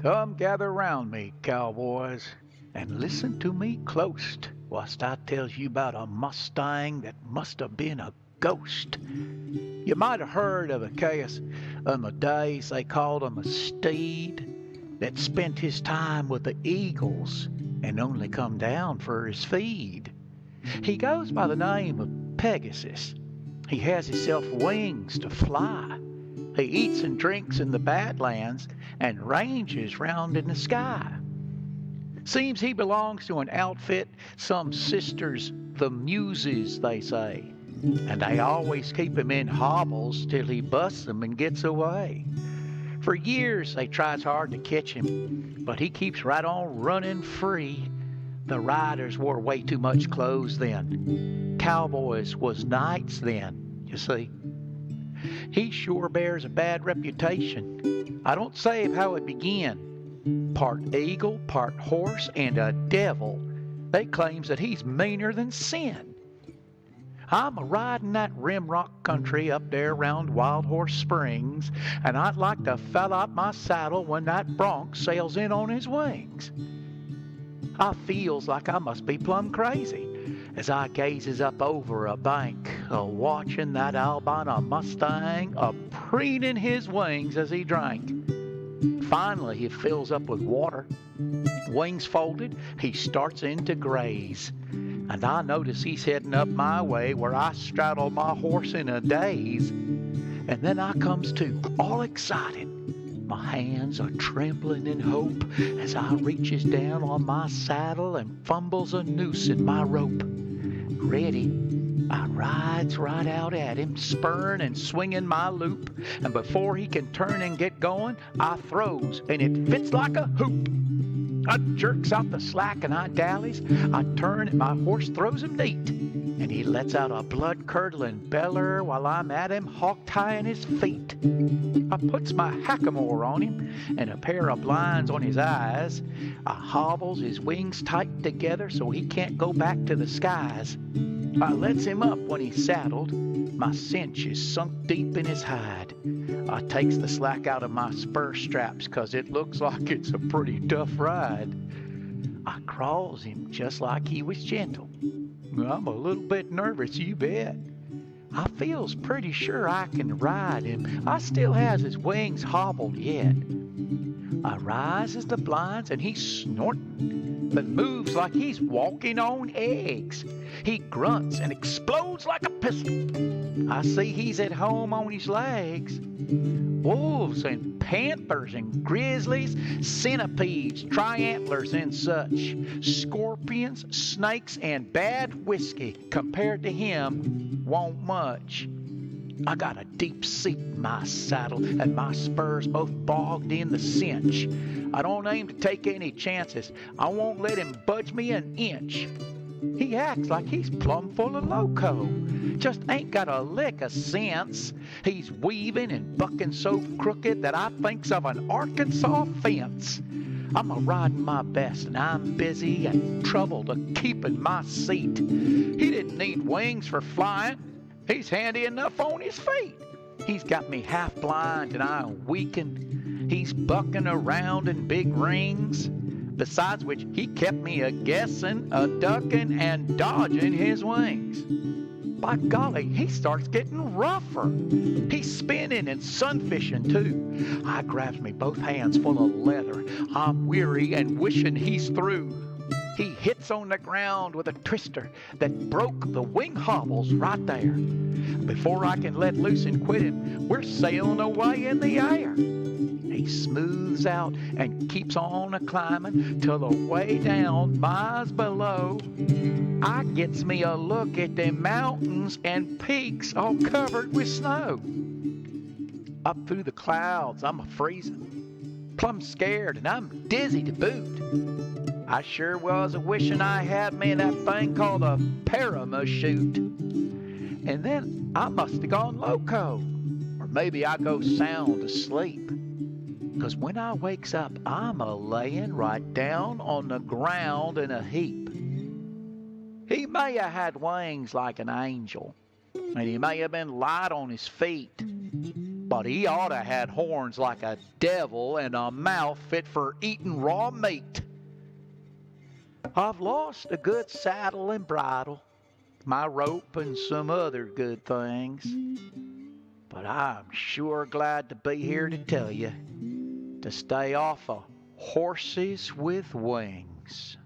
Come gather round me, cowboys, and listen to me clost whilst I tells you about a mustang that must have been a ghost. You might have heard of a case in the days they called him a steed that spent his time with the eagles and only come down for his feed. He goes by the name of Pegasus. He has himself wings to fly. He eats and drinks in the Badlands and ranges round in the sky. Seems he belongs to an outfit, some sisters, the Muses, they say. And they always keep him in hobbles till he busts them and gets away. For years they tries hard to catch him, but he keeps right on running free. The riders wore way too much clothes then. Cowboys was knights then, you see. He sure bears a bad reputation. I don't say how it began. Part eagle, part horse, and a devil. They claims that he's meaner than sin. I'm a-riding that rimrock country up there round Wild Horse Springs, and I'd like to fell out my saddle when that bronc sails in on his wings. I feels like I must be plumb crazy as I gazes up over a bank, a-watchin' that albino mustang a-preenin' his wings as he drank. Finally he fills up with water. Wings folded, he starts in to graze. And I notice he's heading up my way where I straddle my horse in a daze. And then I comes to, all excited. My hands are trembling in hope as I reaches down on my saddle and fumbles a noose in my rope. Ready, I rides right out at him, spurring and swinging my loop, and before he can turn and get going, I throws, and it fits like a hoop. I jerks out the slack and I dallies. I turn and my horse throws him neat, and he lets out a blood-curdling beller while I'm at him, hog-tying his feet. I puts my hackamore on him and a pair of blinds on his eyes. I hobbles his wings tight together so he can't go back to the skies. I lets him up when he's saddled. My cinch is sunk deep in his hide. I takes the slack out of my spur straps 'cause it looks like it's a pretty tough ride. I crawls him just like he was gentle. I'm a little bit nervous, you bet. I feels pretty sure I can ride him. I still has his wings hobbled yet. I rises the blinds and he's snorting, but moves like he's walking on eggs. He grunts and explodes like a pistol. I see he's at home on his legs. Wolves and panthers and grizzlies, centipedes, triantlers and such, scorpions, snakes, and bad whiskey compared to him won't much. I got a deep seat in my saddle and my spurs both bogged in the cinch. I don't aim to take any chances. I won't let him budge me an inch. He acts like he's plumb full of loco, just ain't got a lick of sense. He's weaving and bucking so crooked that I thinks of an Arkansas fence. I'm a-riding my best and I'm busy and troubled a-keeping my seat. He didn't need wings for flying. He's handy enough on his feet. He's got me half blind and I'm weakened. He's bucking around in big rings. Besides which, he kept me a-guessing, a-ducking, and dodging his wings. By golly, he starts getting rougher. He's spinning and sunfishing, too. I grabs me both hands full of leather. I'm weary and wishing he's through. He hits on the ground with a twister that broke the wing hobbles right there. Before I can let loose and quit him, we're sailing away in the air. He smooths out and keeps on a-climbing till the way down, miles below, I gets me a look at them mountains and peaks all covered with snow. Up through the clouds, I'm a-freezing, plumb scared, and I'm dizzy to boot. I sure was a-wishing I had me that thing called a parachute. And then I must have gone loco, or maybe I go sound asleep. 'Cause when I wakes up, I'm a-layin' right down on the ground in a heap. He may have had wings like an angel, and he may have been light on his feet, but he oughta had horns like a devil and a mouth fit for eating raw meat. I've lost a good saddle and bridle, my rope and some other good things, but I'm sure glad to be here to tell you to stay off of horses with wings.